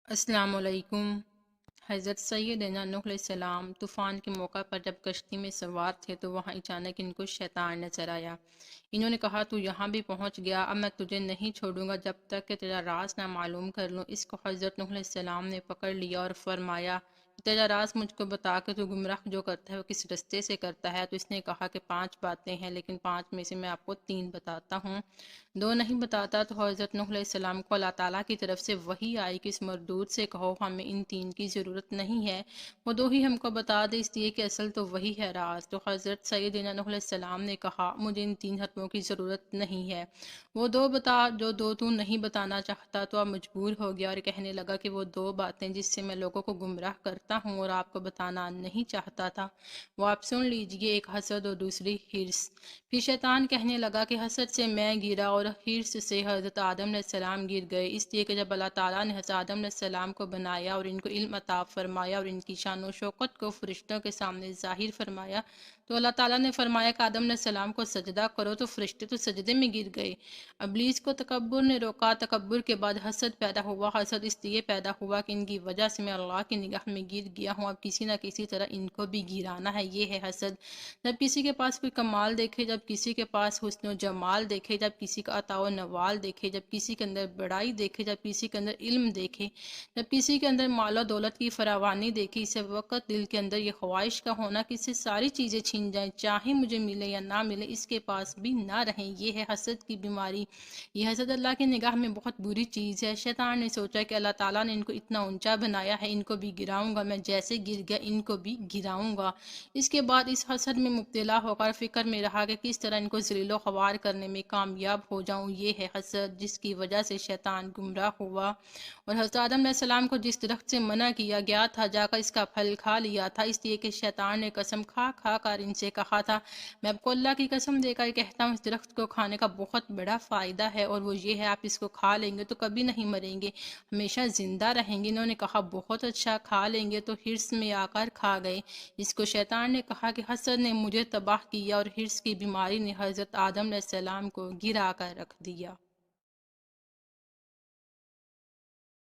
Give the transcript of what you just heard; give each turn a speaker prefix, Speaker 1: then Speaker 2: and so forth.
Speaker 1: السلام علیکم۔ حضرت سیدنا نوح علیہ السلام طوفان کے موقع پر جب کشتی میں سوار تھے تو وہاں اچانک ان کو شیطان نظر آیا۔ انہوں نے کہا تو یہاں بھی پہنچ گیا، اب میں تجھے نہیں چھوڑوں گا جب تک کہ تیرا راز نہ معلوم کر لوں۔ اس کو حضرت نوح علیہ السلام نے پکڑ لیا اور فرمایا تیرا راز مجھ کو بتا کہ تو گمراہ جو کرتا ہے وہ کس رستے سے کرتا ہے۔ تو اس نے کہا کہ 5 باتیں ہیں، لیکن 5 میں سے میں آپ کو 3 بتاتا ہوں، 2 نہیں بتاتا۔ تو حضرت نوح علیہ السلام کو اللہ تعالیٰ کی طرف سے وحی آئی کہ اس مردود سے کہو ہمیں ان 3 کی ضرورت نہیں ہے، وہ 2 ہی ہم کو بتا دے، اس لیے کہ اصل تو وہی ہے راز۔ تو حضرت سیدنا نوح علیہ السلام نے کہا مجھے ان 3 حتموں کی ضرورت نہیں ہے، وہ 2 بتا جو 2 تو نہیں بتانا چاہتا۔ تو اب مجبور ہو گیا اور کہنے لگا کہ وہ 2 باتیں جس سے میں لوگوں کو گمراہ کرتا ہوں اور آپ کو بتانا نہیں چاہتا تھا وہ آپ سن لیجئے، ایک حسد اور دوسری حرص۔ پھر شیطان کہنے لگا کہ حسد سے میں گرا اور حرص سے حضرت آدم علیہ السلام گر گئے، اس لیے کہ جب اللہ تعالیٰ نے حضرت آدم علیہ السلام کو بنایا اور ان کو علم عطا فرمایا اور ان کی شان و شوکت کو فرشتوں کے سامنے ظاہر فرمایا تو اللہ تعالیٰ نے فرمایا کہ آدم علیہ السلام کو سجدہ کرو، تو فرشتے تو سجدے میں گر گئے۔ ابلیس کو تکبر نے روکا، تکبر کے بعد حسد پیدا ہوا، حسد اس لیے پیدا ہوا کہ ان کی وجہ سے میں اللہ کی نگاہ میں گر گیا ہوں، اب کسی نہ کسی طرح ان کو بھی گرانا ہے، یہ ہے حسد۔ جب کسی کے پاس کوئی کمال دیکھے، جب کسی کے پاس حسن و جمال دیکھے، جب کسی کا عطا و نوال دیکھے، جب کسی کے اندر بڑائی دیکھے، جب کسی کے اندر علم دیکھے، جب کسی کے اندر مال و دولت کی فراوانی دیکھی، اس وقت دل کے اندر یہ خواہش کا ہونا کہ اس سے ساری چیزیں چھین جائیں، چاہے مجھے ملے یا نہ ملے، اس کے پاس بھی نہ رہیں، یہ ہے حسد کی بیماری۔ یہ حسد اللہ کی نگاہ میں بہت بری چیز ہے۔ شیطان نے سوچا کہ اللہ تعالیٰ نے ان کو اتنا اونچا بنایا ہے، ان کو بھی گراؤں گا، میں جیسے گر گیا ان کو بھی گراؤں گا۔ اس کے بعد اس حسد میں مبتلا ہو کر فکر میں رہا کہ کس طرح ان کو ذلیل و خوار کرنے میں کامیاب ہو جاؤں، یہ ہے حسد، جس کی وجہ سے شیطان گمراہ ہوا اور حضرت آدم علیہ السلام کو جس درخت سے منع کیا گیا تھا جا کر اس کا پھل کھا لیا تھا، اس لیے کہ شیطان نے قسم کھا کھا کر ان سے کہا تھا میں آپ کو اللہ کی قسم دے کر کہتا ہوں اس درخت کو کھانے کا بہت بڑا فائدہ ہے، اور وہ یہ ہے آپ اس کو کھا لیں گے تو کبھی نہیں مریں گے، ہمیشہ زندہ رہیں گے۔ انہوں نے کہا بہت اچھا، کھا لیں گے، تو حرص میں آ کر کھا گئے۔ اس کو شیطان نے کہا کہ حسد نے مجھے تباہ کیا اور حرص کی بیماری نے حضرت آدم علیہ السلام کو گرا کر رکھ دیا۔